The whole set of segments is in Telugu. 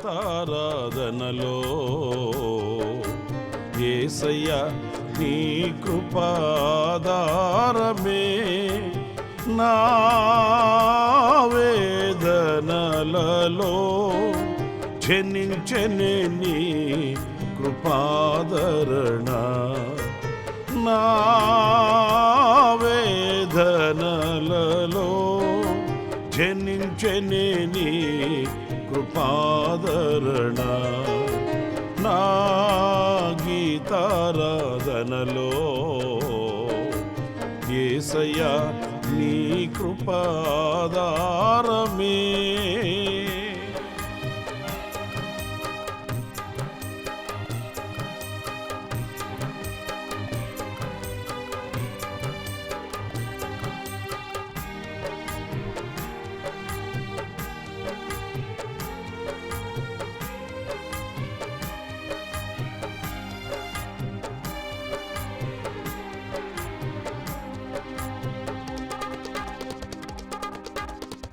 గీతారాధనలో యేసయ్యా నీ కృపాధారమే నా వేదనలలో జనించెనే నీ కృపాదరణ నా వేదనలలో జనించెనే నీ కృపాదరణ నా గీతారాధనలో యేసయ్యా నీ కృపాధారమే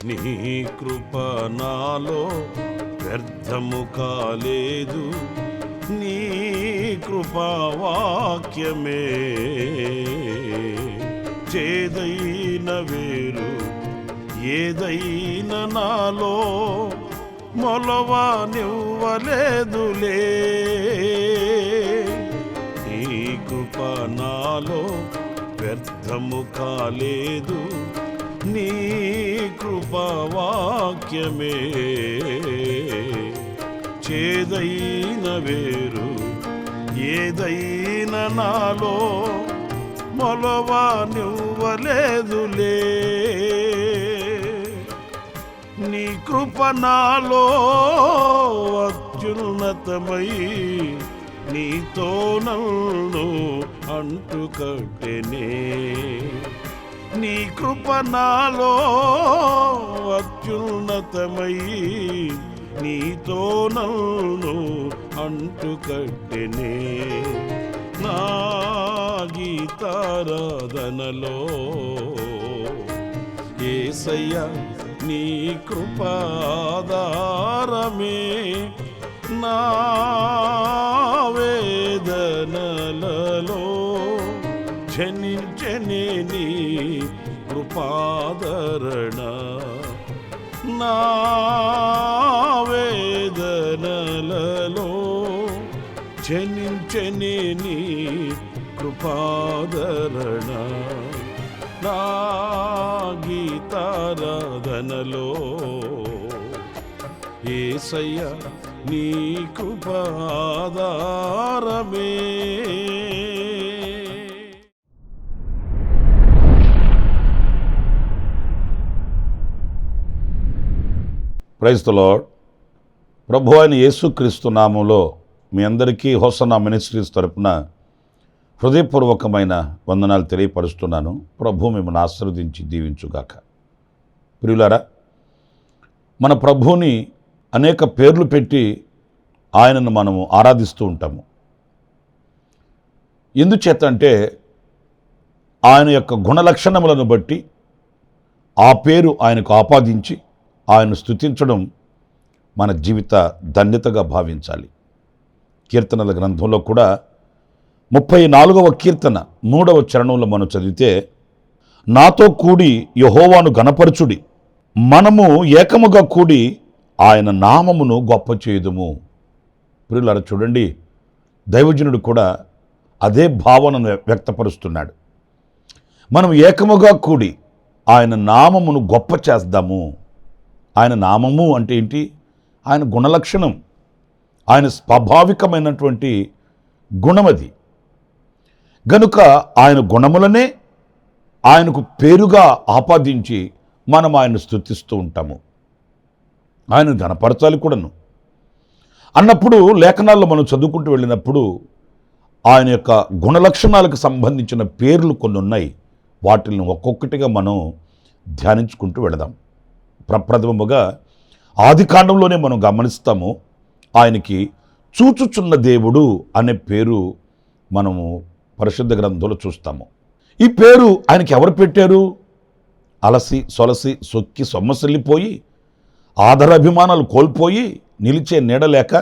నీ కృప నాలో వ్యర్థము కాలేదు నీ కృపా వాక్యమే చేదైన వేరు ఏదైనా నాలో మొలవనివ్వలేదులే నీ కృప నాలో వ్యర్థము కాలేదు నీ కృపావాక్యమే చేదైన వేరు ఏదైనా నాలో మొలవనివ్వలేదులే నీ కృప నాలో అత్యున్నతమై నీతో నన్ను అంటుకట్టెనే నీ కృప నాలో అత్యున్నతమై నీతో నన్ను అంటుకట్టెనే నా గీతారాధనలో యేసయ్యా నీ కృపాధారమే నా వేదనలలో జనించెనే నీ కృపాదరణ నా వేదనలలో జనించెనే నీ కృపాదరణ నా గీతారాధనలో యేసయ్యా నీ కృపాధారమే. Praise the lord. ప్రభు అయిన యేసుక్రీస్తు నామంలో మీ అందరికీ హోసన్నా మినిస్ట్రీస్ తరపున హృదయపూర్వకమైన వందనాలు తెలియపరుస్తున్నాను. ప్రభు మిమ్మల్ని ఆశీర్వదించి దీవించుగాక. ప్రియులారా, మన ప్రభువుని అనేక పేర్లు పెట్టి ఆయనను మనము ఆరాధిస్తూ ఉంటాము. ఎందుచేత అంటే ఆయన యొక్క గుణలక్షణములను బట్టి ఆ పేరు ఆయనకు ఆపాదించి ఆయన స్తుతించడం మన జీవిత ధన్యతగా భావించాలి. కీర్తనల గ్రంథంలో కూడా 34వ కీర్తన 3వ చరణంలో మనం చదివితే, నాతో కూడి యెహోవాను గణపరచుడి, మనము ఏకముగా కూడి ఆయన నామమును గొప్ప చేయుదుము. ప్రియులారా, చూడండి, దైవజనుడు కూడా అదే భావనను వ్యక్తపరుస్తున్నాడు. మనం ఏకముగా కూడి ఆయన నామమును గొప్ప చేద్దాము. ఆయన నామము అంటే ఏంటి? ఆయన గుణలక్షణం, ఆయన స్వాభావికమైనటువంటి గుణమది. గనుక ఆయన గుణములనే ఆయనకు పేరుగా ఆపాదించి మనం ఆయన స్తుతిస్తూ ఉంటాము. ఆయన గణపరచాలి కూడాను. అన్నప్పుడు లేఖనాల్లో మనం చదువుకుంటూ వెళ్ళినప్పుడు ఆయన యొక్క గుణలక్షణాలకు సంబంధించిన పేర్లు కొన్ని ఉన్నాయి. వాటిని ఒక్కొక్కటిగా మనం ధ్యానించుకుంటూ వెళదాం. ప్రప్రథమముగా ఆదికాండంలోనే మనం గమనిస్తాము, ఆయనకి చూచుచున్న దేవుడు అనే పేరు మనము పరిశుద్ధ గ్రంథంలో చూస్తాము. ఈ పేరు ఆయనకి ఎవరు పెట్టారు? అలసి సొలసి సొక్కి సొమ్మసిల్లిపోయి ఆదరాభిమానాలు కోల్పోయి నిలిచే నీడ లేక,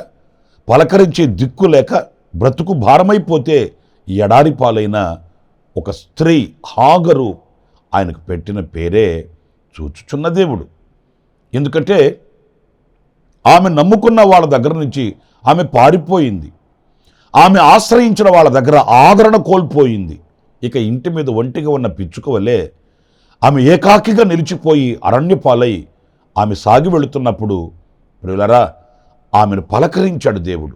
పలకరించే దిక్కు లేక, బ్రతుకు భారమైపోతే ఎడారి పాలైన ఒక స్త్రీ హాగరు ఆయనకు పెట్టిన పేరే చూచుచున్న దేవుడు. ఎందుకంటే ఆమె నమ్ముకున్న వాళ్ళ దగ్గర నుంచి ఆమె పారిపోయింది. ఆమె ఆశ్రయించిన వాళ్ళ దగ్గర ఆదరణ కోల్పోయింది. ఇక ఇంటి మీద ఒంటిగా ఉన్న పిచ్చుక వలె ఆమె ఏకాకిగా నిలిచిపోయి అరణ్యపాలై ఆమె సాగి వెళుతున్నప్పుడు ప్రియులరా ఆమెను పలకరించాడు దేవుడు.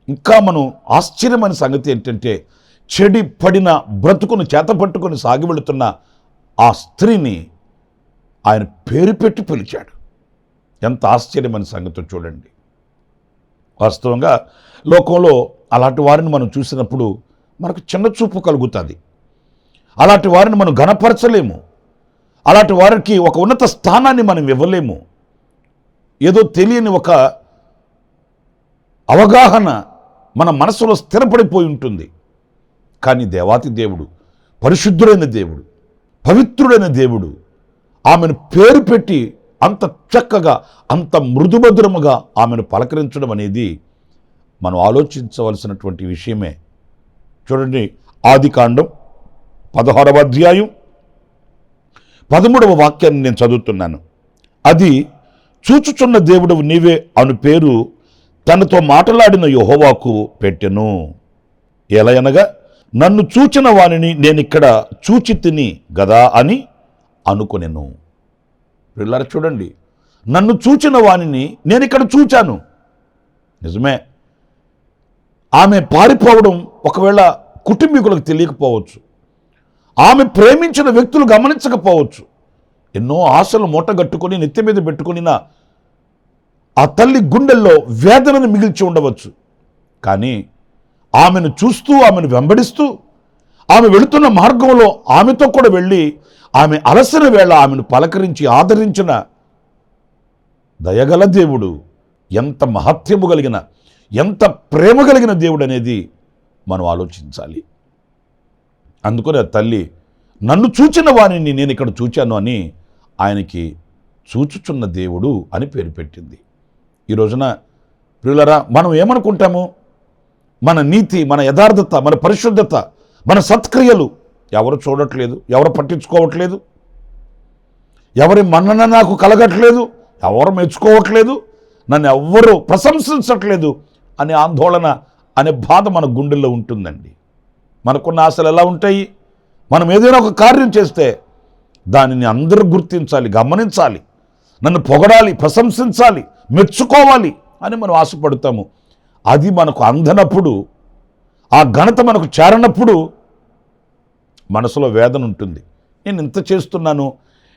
ఇంకా మనం ఆశ్చర్యమైన సంగతి ఏంటంటే చెడి పడిన బ్రతుకును చేతపట్టుకొని సాగి వెళుతున్న ఆ స్త్రీని ఆయన పేరు పెట్టి పిలిచాడు. ఎంత ఆశ్చర్యమైన సంగతి చూడండి. వాస్తవంగా లోకంలో అలాంటి వారిని మనం చూసినప్పుడు మనకు చిన్న చూపు కలుగుతుంది. అలాంటి వారిని మనం ఘనపరచలేము. అలాంటి వారికి ఒక ఉన్నత స్థానాన్ని మనం ఇవ్వలేము. ఏదో తెలియని ఒక అవగాహన మన మనసులో స్థిరపడిపోయి ఉంటుంది. కానీ దేవాతి దేవుడు, పరిశుద్ధుడైన దేవుడు, పవిత్రుడైన దేవుడు ఆమెను పేరు పెట్టి అంత చక్కగా, అంత మృదుమధురముగా ఆమెను పలకరించడం అనేది మనం ఆలోచించవలసినటువంటి విషయమే. చూడండి, ఆదికాండం 16వ అధ్యాయం 13వ వాక్యాన్ని నేను చదువుతున్నాను. అది చూచుచున్న దేవుడవు నీవే అను పేరు తనతో మాట్లాడిన యెహోవాకు పెట్టెను. ఎలయనగా నన్ను చూచిన వానిని నేనిక్కడ చూచి తిని గదా అని అనుకొనెను. పిల్లలు చూడండి, నన్ను చూచిన వానిని నేను ఇక్కడ చూచాను. నిజమే, ఆమె పారిపోవడం ఒకవేళ కుటుంబీకులకు తెలియకపోవచ్చు. ఆమె ప్రేమించిన వ్యక్తులు గమనించకపోవచ్చు. ఎన్నో ఆశలు మూటగట్టుకొని నెత్తి మీద పెట్టుకుని ఆ తల్లి గుండెల్లో వేదనను మిగిల్చి ఉండవచ్చు. కానీ ఆమెను చూస్తూ, ఆమెను వెంబడిస్తూ, ఆమె వెళుతున్న మార్గంలో ఆమెతో కూడా వెళ్ళి ఆమె అలసిన వేళ ఆమెను పలకరించి ఆదరించిన దయగల దేవుడు, ఎంత మహత్యము కలిగిన, ఎంత ప్రేమ కలిగిన దేవుడు అనేది మనం ఆలోచించాలి. అందుకని ఆ తల్లి నన్ను చూచిన వారిని నేను ఇక్కడ చూచాను అని ఆయనకి చూచుచున్న దేవుడు అని పేరు పెట్టింది. ఈ రోజున ప్రియులరా, మనం ఏమనుకుంటాము? మన నీతి, మన యథార్థత, మన పరిశుద్ధత, మన సత్క్రియలు ఎవరు చూడట్లేదు, ఎవరు పట్టించుకోవట్లేదు, ఎవరి మన్నన నాకు కలగట్లేదు, ఎవరు మెచ్చుకోవట్లేదు, నన్ను ఎవ్వరూ ప్రశంసించట్లేదు అనే ఆందోళన, అనే బాధ మన గుండెల్లో ఉంటుందండి. మనకున్న ఆశలు ఎలా ఉంటాయి? మనం ఏదైనా ఒక కార్యం చేస్తే దానిని అందరూ గుర్తించాలి, గమనించాలి, నన్ను పొగడాలి, ప్రశంసించాలి, మెచ్చుకోవాలి అని మనం ఆశపడతాము. అది మనకు అందనప్పుడు, ఆ ఘనత మనకు చేరనప్పుడు మనసులో వేదన ఉంటుంది. నేను ఇంత చేస్తున్నాను,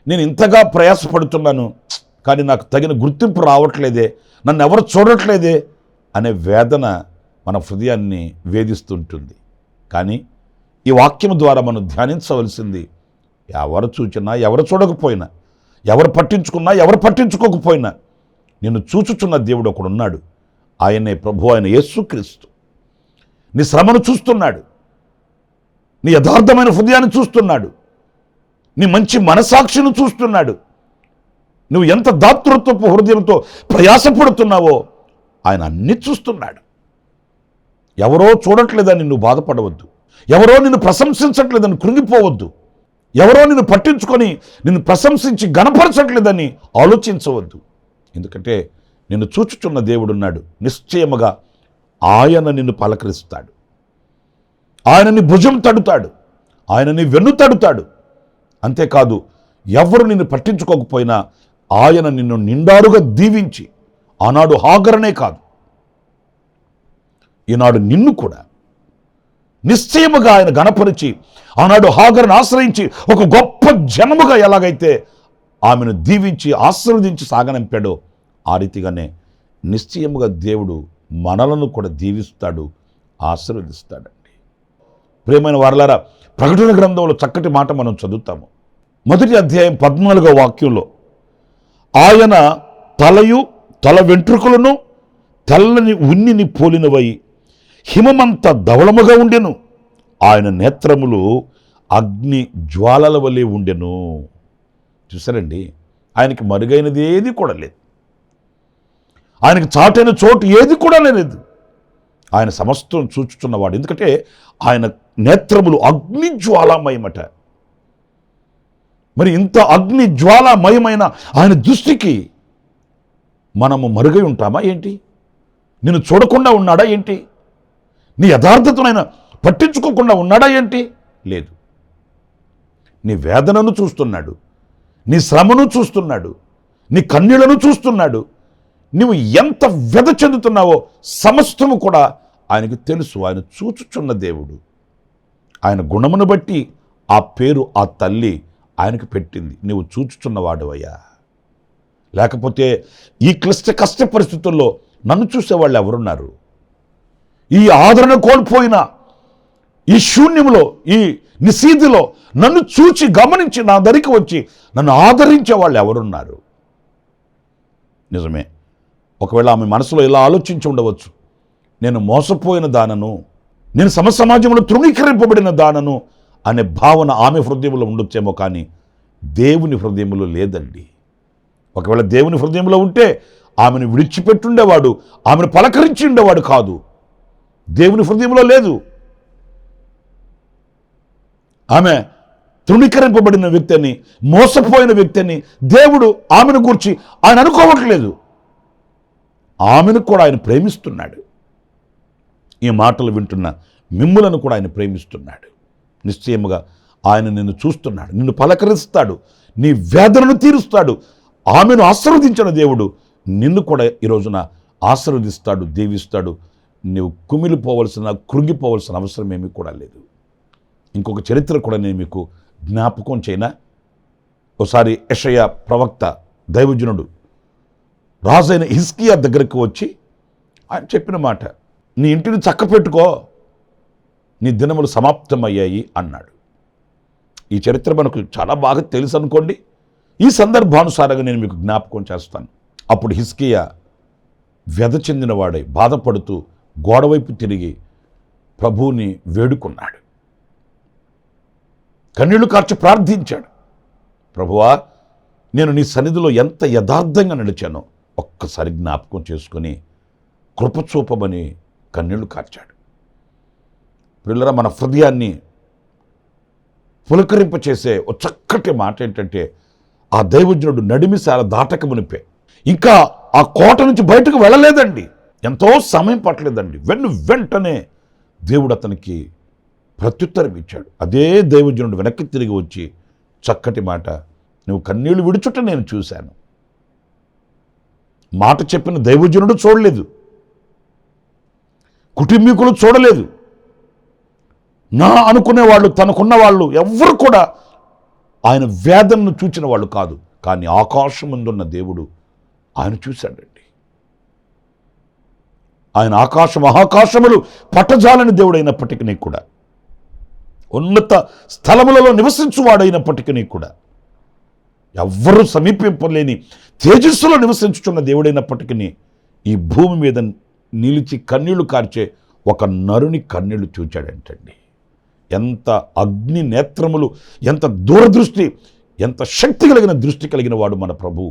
నేను ఇంతగా ప్రయాసపడుతున్నాను, కానీ నాకు తగిన గుర్తింపు రావట్లేదే, నన్ను ఎవరు చూడట్లేదే అనే వేదన మన హృదయాన్ని వేధిస్తుంటుంది. కానీ ఈ వాక్యం ద్వారా మనం ధ్యానించవలసింది, ఎవరు చూచినా, ఎవరు చూడకపోయినా, ఎవరు పట్టించుకున్నా, ఎవరు పట్టించుకోకపోయినా నిన్ను చూచుచున్న దేవుడు ఒకడున్నాడు. ఆయనే ప్రభు, ఆయన యేసుక్రీస్తు. నీ శ్రమను చూస్తున్నాడు, నీ యథార్థమైన హృదయాన్ని చూస్తున్నాడు, నీ మంచి మనసాక్షిని చూస్తున్నాడు. నువ్వు ఎంత దాతృత్వపు హృదయంతో ప్రయాసపడుతున్నావో ఆయన అన్నీ చూస్తున్నాడు. ఎవరో చూడట్లేదని నువ్వు బాధపడవద్దు, ఎవరో నిన్ను ప్రశంసించట్లేదని కృంగిపోవద్దు, ఎవరో నిన్ను పట్టించుకొని నిన్ను ప్రశంసించి గణపరచట్లేదని ఆలోచించవద్దు. ఎందుకంటే నిన్ను చూచుచున్న దేవుడున్నాడు. నిశ్చయముగా ఆయన నిన్ను పలకరిస్తాడు, ఆయన నీ భుజం తడుతాడు, ఆయన నీ వెన్ను తడుతాడు. అంతేకాదు, ఎవరు నిన్ను పట్టించుకోకపోయినా ఆయన నిన్ను నిండారుగా దీవించి, ఆనాడు హాగరనే కాదు, ఈనాడు నిన్ను కూడా నిశ్చయముగా ఆయన గణపరిచి, ఆనాడు హాగరును ఆశ్రయించి ఒక గొప్ప జనముగా ఎలాగైతే ఆమెను దీవించి ఆశీర్వదించి సాగనంపాడో ఆ రీతిగానే నిశ్చయముగా దేవుడు మనలను కూడా దీవిస్తాడు, ఆశీర్వదిస్తాడండి. ప్రియమైన వారలారా, ప్రకటన గ్రంథంలో చక్కటి మాట మనం చదువుతాము. 1వ అధ్యాయం 14వ వాక్యంలో, ఆయన తలయు తల వెంట్రుకలను తెల్లని ఉన్నిని పోలినవై హిమమంత ధవళముగా ఉండెను, ఆయన నేత్రములు అగ్ని జ్వాలల వలె ఉండెను. చూసారండి, ఆయనకి మరుగైనది ఏది కూడా లేదు. ఆయనకి చాటైన చోటు ఏది కూడా లేదు. ఆయన సమస్తం చూచుచున్నవాడు. ఎందుకంటే ఆయన నేత్రములు అగ్ని జ్వాలామయమట. మరి ఇంత అగ్ని జ్వాలామయమైన ఆయన దృష్టికి మనము మరుగై ఉంటామా ఏంటి? నిన్ను చూడకుండా ఉన్నాడా ఏంటి? నీ యథార్థతనైనా పట్టించుకోకుండా ఉన్నాడా ఏంటి? లేదు. నీ వేదనను చూస్తున్నాడు, నీ శ్రమను చూస్తున్నాడు, నీ కన్నీళ్లను చూస్తున్నాడు. నువ్వు ఎంత వ్యధ చెందుతున్నావో సమస్తము కూడా ఆయనకు తెలుసు. ఆయన చూచుచున్న దేవుడు. ఆయన గుణమును బట్టి ఆ పేరు ఆ తల్లి ఆయనకు పెట్టింది. నువ్వు చూచుచున్నవాడువయ్యా. లేకపోతే ఈ కష్ట పరిస్థితుల్లో నన్ను చూసేవాళ్ళు ఎవరున్నారు? ఈ ఆదరణ కోల్పోయిన ఈ శూన్యంలో, ఈ నిశీధిలో నన్ను చూచి గమనించి నా దగ్గరికి వచ్చి నన్ను ఆదరించే వాళ్ళు ఎవరున్నారు? నిజమే. ఒకవేళ ఆమె మనసులో ఇలా ఆలోచించి ఉండవచ్చు, నేను మోసపోయిన దానను, నేను సమాజంలో తృణీకరింపబడిన దానను అనే భావన ఆమె హృదయంలో ఉండొచ్చేమో, కానీ దేవుని హృదయంలో లేదండి. ఒకవేళ దేవుని హృదయంలో ఉంటే ఆమెను విడిచిపెట్టుండేవాడు, ఆమెను పలకరించి ఉండేవాడు కాదు. దేవుని హృదయంలో లేదు. ఆమె తృణీకరింపబడిన వ్యక్తిని, మోసపోయిన వ్యక్తిని దేవుడు ఆమెను గూర్చి ఆయన అనుకోవట్లేదు. ఆమెను కూడా ఆయన ప్రేమిస్తున్నాడు. ఈ మాటలు వింటున్న మిమ్ములను కూడా ఆయన ప్రేమిస్తున్నాడు. నిశ్చయముగా ఆయన నిన్ను చూస్తున్నాడు, నిన్ను పలకరిస్తాడు, నీ వేదనను తీరుస్తాడు. ఆమెను ఆశీర్వదించిన దేవుడు నిన్ను కూడా ఈ రోజున ఆశీర్వదిస్తాడు, దీవిస్తాడు. నీవు కుమిలిపోవలసిన, కృంగిపోవలసిన అవసరం ఏమీ కూడా లేదు. ఇంకొక చరిత్ర కూడా నేను మీకు జ్ఞాపకం చేయనా? ఒకసారి యెషయా ప్రవక్త, దైవజనుడు రాజైన హిజ్కియా దగ్గరకు వచ్చి ఆయన చెప్పిన మాట, నీ ఇంటిని చక్కపెట్టుకో, నీ దినములు సమాప్తమయ్యాయి అన్నాడు. ఈ చరిత్ర మనకు చాలా బాగా తెలుసు అనుకోండి. ఈ సందర్భానుసారంగా నేను మీకు జ్ఞాపకం చేస్తాను. అప్పుడు హిజ్కియా వ్యధ చెందినవాడై బాధపడుతూ గోడవైపు తిరిగి ప్రభువుని వేడుకున్నాడు. కన్నీళ్లు కార్చి ప్రార్థించాడు. ప్రభువా, నేను నీ సన్నిధిలో ఎంత యథార్థంగా నడిచానో ఒక్కసారి జ్ఞాపకం చేసుకుని కృపచూపమని కన్నీళ్లు కార్చాడు. పిల్లరా, మన హృదయాన్ని పులకరింపచేసే ఒక చక్కటి మాట ఏంటంటే, ఆ దైవజనుడు నడిమిశాల దాటక మునిపే ఇంకా ఆ కోట నుంచి బయటకు వెళ్ళలేదండి. ఎంతో సమయం పట్టలేదండి. వెంటనే దేవుడు అతనికి ప్రత్యుత్తరం ఇచ్చాడు. అదే దైవజనుడు వెనక్కి తిరిగి వచ్చి చక్కటి మాట, నువ్వు కన్నీళ్లు విడుచుట నేను చూశాను. మాట చెప్పిన దైవజనుడు చూడలేదు, కుటుంబీకులు చూడలేదు, నా అనుకునే వాళ్ళు, తనకున్న వాళ్ళు ఎవ్వరు కూడా ఆయన వేదనను చూచిన వాళ్ళు కాదు. కానీ ఆకాశం ముందున్న దేవుడు ఆయన చూశాడండి. ఆయన మహాకాశములు పట్టజాలని దేవుడైనప్పటికీ కూడా, ఉన్నత స్థలములలో నివసించువాడైనప్పటికీ కూడా, ఎవ్వరూ సమీపింపలేని తేజస్సులో నివసించుచున్న దేవుడైనప్పటికీ ఈ భూమి మీద నిలిచి కన్నీళ్లు కార్చే ఒక నరుని కన్నీళ్లు చూచాడంటండి. ఎంత అగ్ని నేత్రములు, ఎంత దూరదృష్టి, ఎంత శక్తి కలిగిన దృష్టి కలిగిన వాడు మన ప్రభు.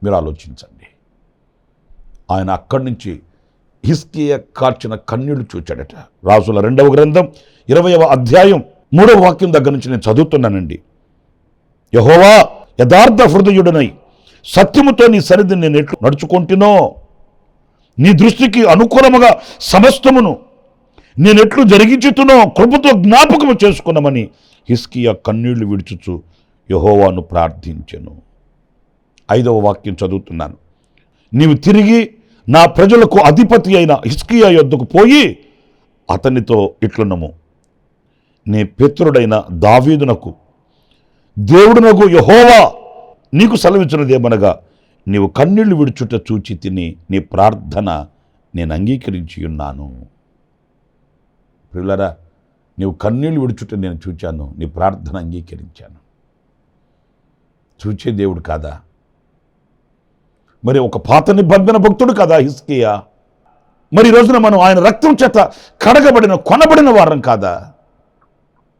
మీరు ఆలోచించండి. ఆయన అక్కడి నుంచి హిజ్కియా కార్చిన కన్నీళ్లు చూచాడట. రాజుల 2వ గ్రంథం 20వ అధ్యాయం 3వ వాక్యం దగ్గర నుంచి నేను చదువుతున్నానండి. యెహోవా, యథార్థ హృదయుడనై సత్యముతో నీ సన్నిధిని నేను ఎట్లు నడుచుకుంటునో, నీ దృష్టికి అనుకూలముగా సమస్తమును నేనెట్లు జరిగించుతునో కృపతో జ్ఞాపకము చేసుకున్నామని హిజ్కియా కన్నీళ్లు విడుచుచు యెహోవాను ప్రార్థించెను. 5వ వాక్యం చదువుతున్నాను. నీవు తిరిగి నా ప్రజలకు అధిపతి అయిన హిజ్కియా యొద్దకు పోయి అతనితో ఇట్లున్నము, నీ పితరుడైన దావీదునకు దేవుడునకు యెహోవా నీకు సెలవిచ్చినదేమనగా, నీవు కన్నీళ్లు విడుచుట చూచి తిని నీ ప్రార్థన నేను అంగీకరించి ఉన్నాను. పిల్లరా, నీవు కన్నీళ్లు విడుచుట నేను చూచాను, నీ ప్రార్థన అంగీకరించాను. చూచే దేవుడు కాదా? మరి ఒక పాత నిబంధన భక్తుడు కదా హిజ్కియా? మరి ఈ రోజున మనం ఆయన రక్తం చేత కడగబడిన, కొనబడిన వారం కాదా?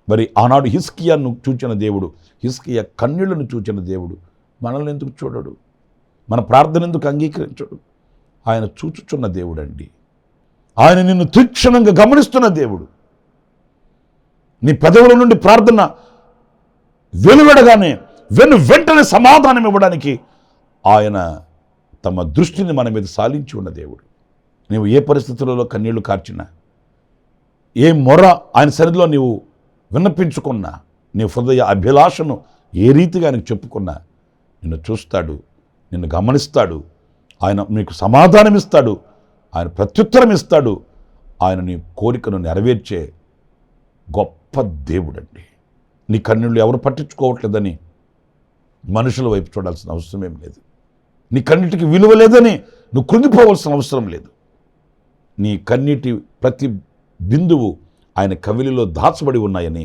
మరి ఆనాడు హిజ్కియాను చూచిన దేవుడు, హిజ్కియా కన్నీళ్లను చూచిన దేవుడు మనల్ని ఎందుకు చూడడు? మన ప్రార్థన ఎందుకు అంగీకరించడు? ఆయన చూచుచున్న దేవుడండి. ఆయన నిన్ను తీక్షణంగా గమనిస్తున్న దేవుడు. నీ పెదవుల నుండి ప్రార్థన వెలువడగానే వెంటనే సమాధానం ఇవ్వడానికి ఆయన తమ దృష్టిని మన మీద సాలించి ఉన్న దేవుడు. నీవు ఏ పరిస్థితులలో కన్నీళ్లు కార్చినా, ఏ మొర ఆయన సన్నిధిలో నీవు విన్నపించుకున్నా, నీ హృదయ అభిలాషను ఏ రీతిగా ఆయనకు చెప్పుకున్నా, నిన్ను చూస్తాడు, నిన్ను గమనిస్తాడు, ఆయన నీకు సమాధానం ఇస్తాడు, ఆయన ప్రత్యుత్తరం ఇస్తాడు. ఆయన నీ కోరికను నెరవేర్చే గొప్ప దేవుడండి. నీ కన్నీళ్ళు ఎవరు పట్టించుకోవట్లేదని మనుషుల వైపు చూడాల్సిన అవసరం ఏం లేదు. నీ కన్నీటికి విలువ లేదని నువ్వు కృంగిపోవాల్సిన అవసరం లేదు. నీ కన్నీటి ప్రతి బిందువు ఆయన కవిలిలో దాచబడి ఉన్నాయని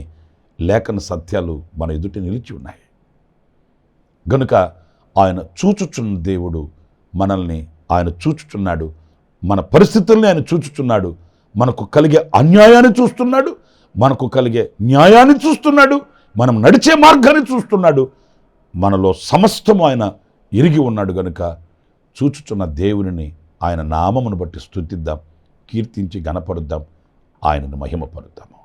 లేఖన సత్యాలు మన ఎదుట నిలిచి ఉన్నాయి. గనుక ఆయన చూచుచున్న దేవుడు, మనల్ని ఆయన చూచుచున్నాడు, మన పరిస్థితుల్ని ఆయన చూచుచున్నాడు, మనకు కలిగే అన్యాయాన్ని చూస్తున్నాడు, మనకు కలిగే న్యాయాన్ని చూస్తున్నాడు, మనం నడిచే మార్గాన్ని చూస్తున్నాడు. మనలో సమస్తము ఆయన ఎరిగి ఉన్నాడు. గనుక చూచుచున్న దేవుని ఆయన నామమును బట్టి స్తుతిద్దాం, కీర్తించి గణపరుద్దాం, ఆయనను మహిమపరుద్దాము.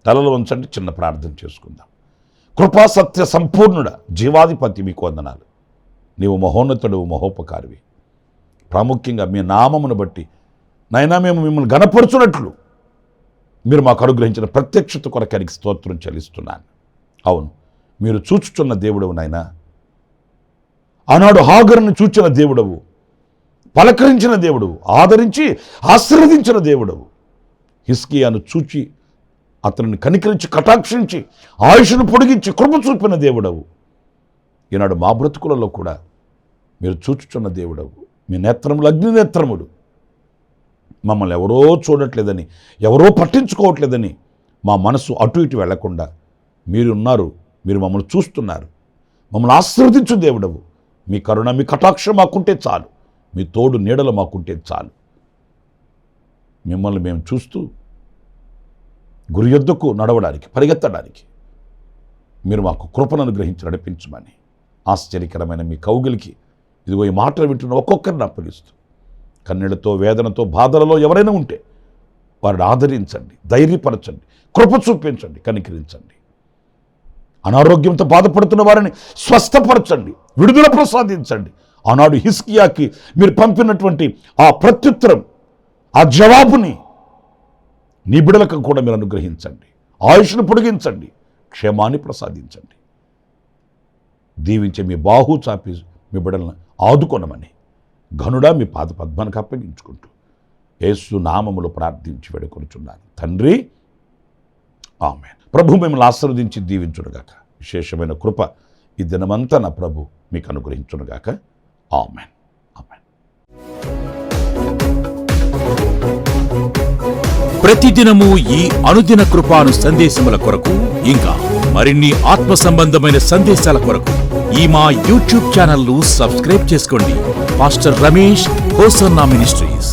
తలలో ఉంచండి, చిన్న ప్రార్థన చేసుకుందాం. కృపా సత్య సంపూర్ణుడ జీవాధిపతి మీకు వందనాలు. నీవు మహోన్నతుడు, మహోపకారివి. ప్రాముఖ్యంగా మీ నామమును బట్టి నైనా మేము మిమ్మల్ని గణపరుచున్నట్లు మీరు మాకు అనుగ్రహించిన ప్రత్యక్షత కొరకానికి స్తోత్రం చెల్లిస్తున్నాను. అవును, మీరు చూచుచున్న దేవుడవు నాయనా. ఆనాడు హాగరును చూచిన దేవుడవు, పలకరించిన దేవుడవు, ఆదరించి ఆశీర్వదించిన దేవుడవు. హిజ్కియాను చూచి అతనిని కనికరించి కటాక్షించి ఆయుష్ను పొడిగించి కృప చూపిన దేవుడవు. ఈనాడు మా బ్రతుకులలో కూడా మీరు చూచుచున్న దేవుడవు. మీ నేత్రములు అగ్ని నేత్రములు. మమ్మల్ని ఎవరో చూడట్లేదని, ఎవరో పట్టించుకోవట్లేదని మా మనసు అటు ఇటు వెళ్లకుండా మీరున్నారు, మీరు మమ్మల్ని చూస్తున్నారు. మమ్మల్ని ఆశీర్వదించు దేవుడవు. మీ కరుణ, మీ కటాక్షం మాకుంటే చాలు, మీ తోడు నీడలు మాకుంటే చాలు. మిమ్మల్ని మేము చూస్తూ గురి యొద్దకు నడవడానికి, పరిగెత్తడానికి మీరు మాకు కృపను అనుగ్రహించి నడిపించమని ఆశ్చర్యకరమైన మీ కౌగిలికి ఇదిగో ఈ మాటలు వింటున్న ఒక్కొక్కరిని అప్పగిస్తూ, కన్నీళ్లతో, వేదనతో, బాధలలో ఎవరైనా ఉంటే వారిని ఆదరించండి, ధైర్యపరచండి, కృప చూపించండి, కనికరించండి. అనారోగ్యంతో బాధపడుతున్న వారిని స్వస్థపరచండి, విడుదల ప్రసాదించండి. ఆనాడు హిజ్కియాకి మీరు పంపినటువంటి ఆ ప్రత్యుత్తరం, ఆ జవాబుని నీ బిడలకు కూడా మీరు అనుగ్రహించండి. ఆయుష్ను పొడిగించండి, క్షేమాన్ని ప్రసాదించండి. దీవించే మీ బాహు చాపి మీ బిడలను ఆదుకొనమని ఘనుడా మీ పాద పద్మానికి అప్పగించుకుంటూ యేసు నామములో ప్రార్థించి వేడుకొనుచున్నాను తండ్రి, ఆమేన్. ప్రభు మిమ్మల్ని ఆశీర్వదించి దీవించునుగాక. విశేషమైన కృప ఈ దినమంతా నా ప్రభు మీకు అనుగ్రహించునుగాక. ఆమేన్, ఆమేన్. ప్రతిదినము ఈ అనుదిన కృపాను సందేశముల కొరకు, ఇంకా మరిన్ని ఆత్మ సంబంధమైన సందేశాల కొరకు ఈ మా యూట్యూబ్ ఛానల్ ను సబ్స్క్రైబ్ చేసుకోండి. Pastor Ramesh hosanna ministries.